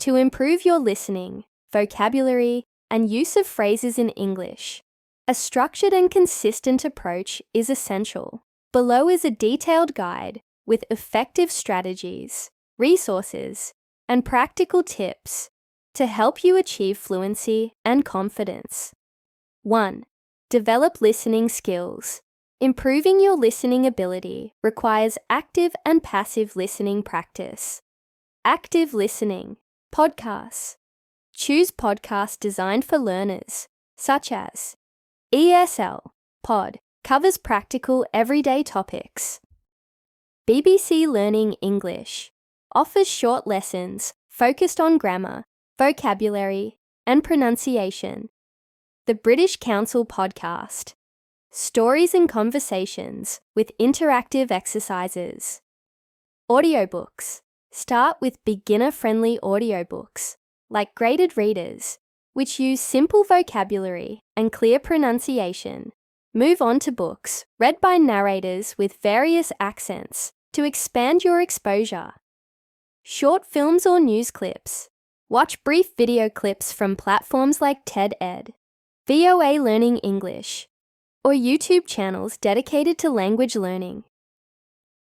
to improve your listening, vocabulary, and use of phrases in English. A structured and consistent approach is essential. Below is a detailed guide with effective strategies, resources, and practical tips to help you achieve fluency and confidence. 1. Develop listening skills. Improving your listening ability requires active and passive listening practice. Active listening. Podcasts. Choose podcasts designed for learners, such as ESL Pod covers practical everyday topics. BBC Learning English offers short lessons focused on grammar, vocabulary, and pronunciation. The British Council Podcast. Stories and conversations with interactive exercises. Audiobooks. Start with beginner-friendly audiobooks, like Graded Readers, which use simple vocabulary and clear pronunciation. Move on to books read by narrators with various accents to expand your exposure. Short films or news clips. Watch brief video clips from platforms like TED-Ed, VOA Learning English, or YouTube channels dedicated to language learning.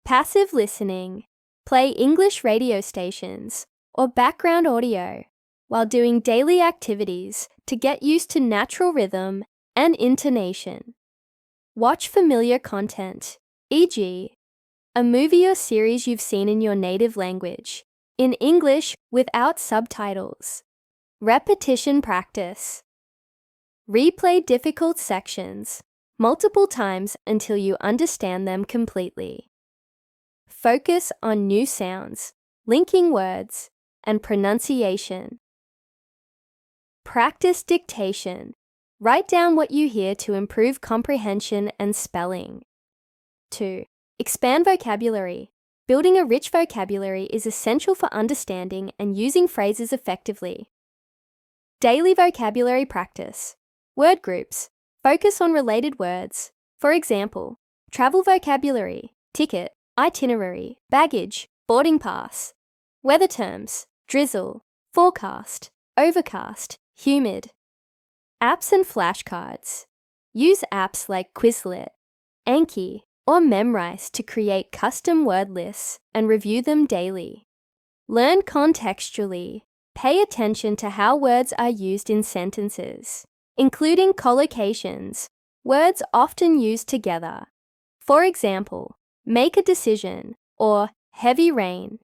Passive listening. Play English radio stations or background audio while doing daily activities to get used to natural rhythm and intonation. Watch familiar content, e.g., a movie or series you've seen in your native language, in English without subtitles. Repetition practice. Replay difficult sections multiple times until you understand them completely. Focus on new sounds, linking words, and pronunciation. Practice dictation. Write down what you hear to improve comprehension and spelling. 2. Expand vocabulary. Building a rich vocabulary is essential for understanding and using phrases effectively. Daily vocabulary practice. Word groups. Focus on related words. For example, travel vocabulary, ticket, itinerary, baggage, boarding pass. Weather terms, drizzle, forecast, overcast, humid. Apps and flashcards. Use apps like Quizlet, Anki, or Memrise to create custom word lists and review them daily. Learn contextually. Pay attention to how words are used in sentences, including collocations, words often used together. For example, make a decision or heavy rain.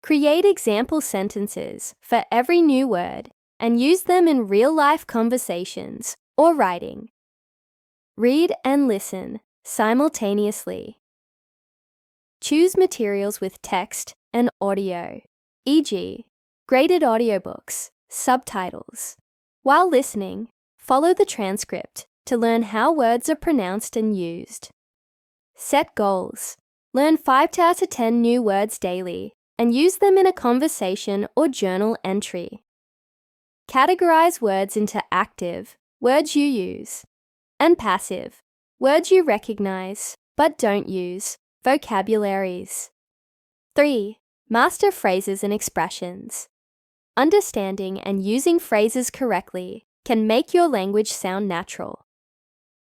Create example sentences for every new word and use them in real-life conversations or writing. Read and listen simultaneously. Choose materials with text and audio, e.g., graded audiobooks, subtitles. While listening, follow the transcript to learn how words are pronounced and used. Set goals. Learn 5 to 10 new words daily and use them in a conversation or journal entry. Categorize words into active, words you use, and passive, words you recognize but don't use, vocabularies. 3. Master phrases and expressions. Understanding and using phrases correctly can make your language sound natural.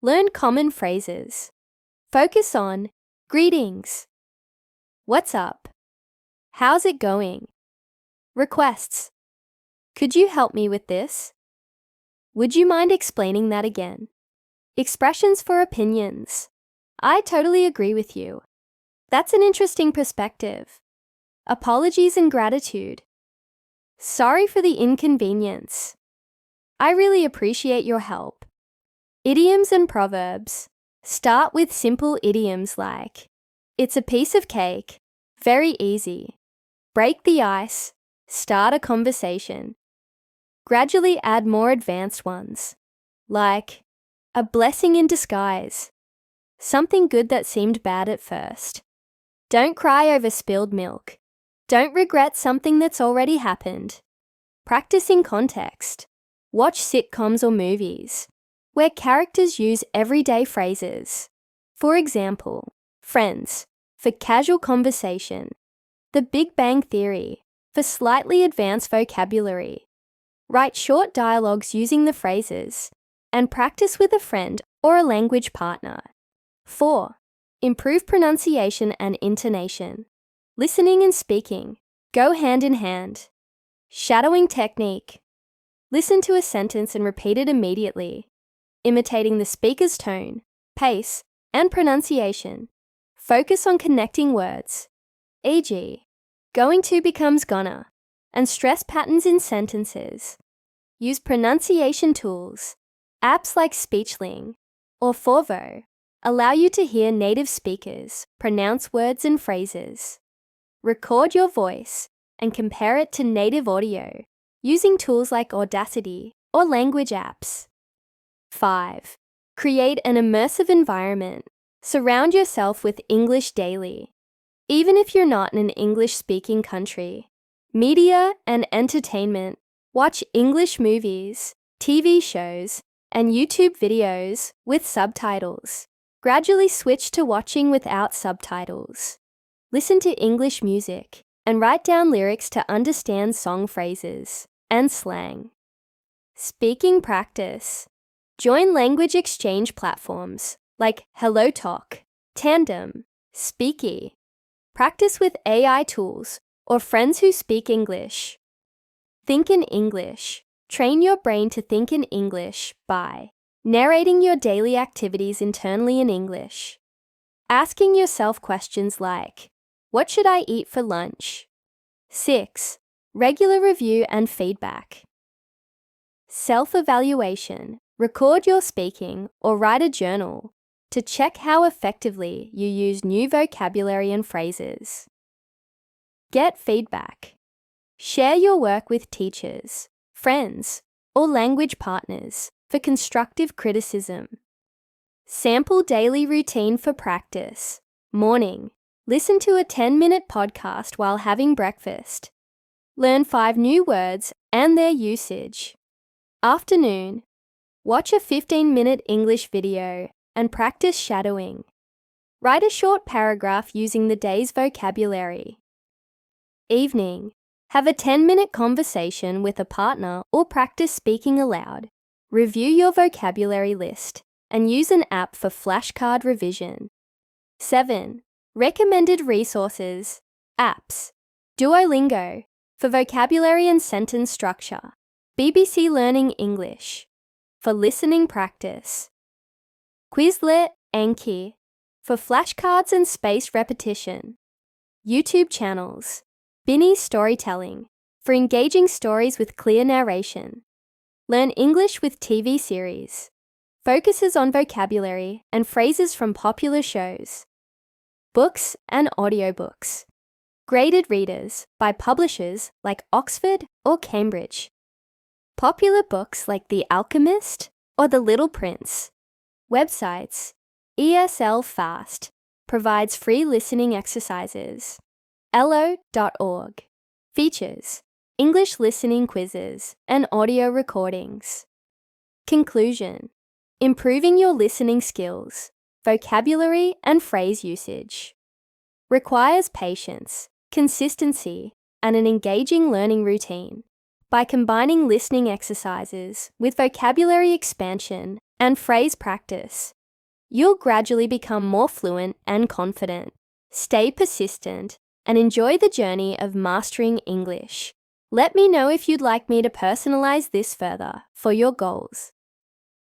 Learn common phrases. Focus on greetings, what's up, how's it going, requests, could you help me with this, would you mind explaining that again, expressions for opinions, I totally agree with you, that's an interesting perspective, apologies and gratitude, sorry for the inconvenience, I really appreciate your help. Idioms and proverbs. Start with simple idioms like, it's a piece of cake, very easy, break the ice, start a conversation. Gradually add more advanced ones, like, a blessing in disguise, something good that seemed bad at first. Don't cry over spilled milk. Don't regret something that's already happened. Practice in context. Watch sitcoms or movies where characters use everyday phrases. For example, Frndz, for casual conversation. The Big Bang Theory, For slightly advanced vocabulary, write short dialogues using the phrases and practice with a friend or a language partner. 4. Improve pronunciation and intonation. Listening and speaking go hand in hand. Shadowing technique. Listen to a sentence and repeat it immediately, imitating the speaker's tone, pace, and pronunciation. Focus on connecting words, e.g., going to becomes gonna, and stress patterns in sentences. Use pronunciation tools. Apps like Speechling or Forvo allow you to hear native speakers pronounce words and phrases. Record your voice and compare it to native audio using tools like Audacity or language apps. 5. Create an immersive environment. Surround yourself with English daily. Even if you're not in an English-speaking country, media and entertainment, watch English movies, TV shows, and YouTube videos with subtitles. Gradually switch to watching without subtitles. Listen to English music and write down lyrics to understand song phrases and slang. Speaking practice. Join language exchange platforms like HelloTalk, Tandem, Speaky. Practice with AI tools or friends who speak English. Think in English. Train your brain to think in English by narrating your daily activities internally in English. Asking yourself questions like, what should I eat for lunch? 6. Regular review and feedback. Self-evaluation. Record your speaking or write a journal to check how effectively you use new vocabulary and phrases. Get feedback. Share your work with teachers, friends, or language partners for constructive criticism. Sample daily routine for practice. Morning. Listen to a 10-minute podcast while having breakfast. Learn 5 new words and their usage. Afternoon. Watch a 15-minute English video and practice shadowing. Write a short paragraph using the day's vocabulary. Evening. Have a 10-minute conversation with a partner or practice speaking aloud. Review your vocabulary list and use an app for flashcard revision. 7. Recommended resources. Apps. Duolingo for vocabulary and sentence structure. BBC Learning English for listening practice. Quizlet Anki for flashcards and spaced repetition. YouTube channels. Binny Storytelling for engaging stories with clear narration. Learn English with TV series. Focuses on vocabulary and phrases from popular shows. Books and audiobooks. Graded readers by publishers like Oxford or Cambridge. Popular books like The Alchemist or The Little Prince. Websites. ESL Fast provides free listening exercises. Elo.org. Features. English listening quizzes and audio recordings. Conclusion. Improving your listening skills, vocabulary and phrase usage. Requires patience, consistency, and an engaging learning routine. By combining listening exercises with vocabulary expansion and phrase practice, you'll gradually become more fluent and confident. Stay persistent and enjoy the journey of mastering English. Let me know if you'd like me to personalize this further for your goals.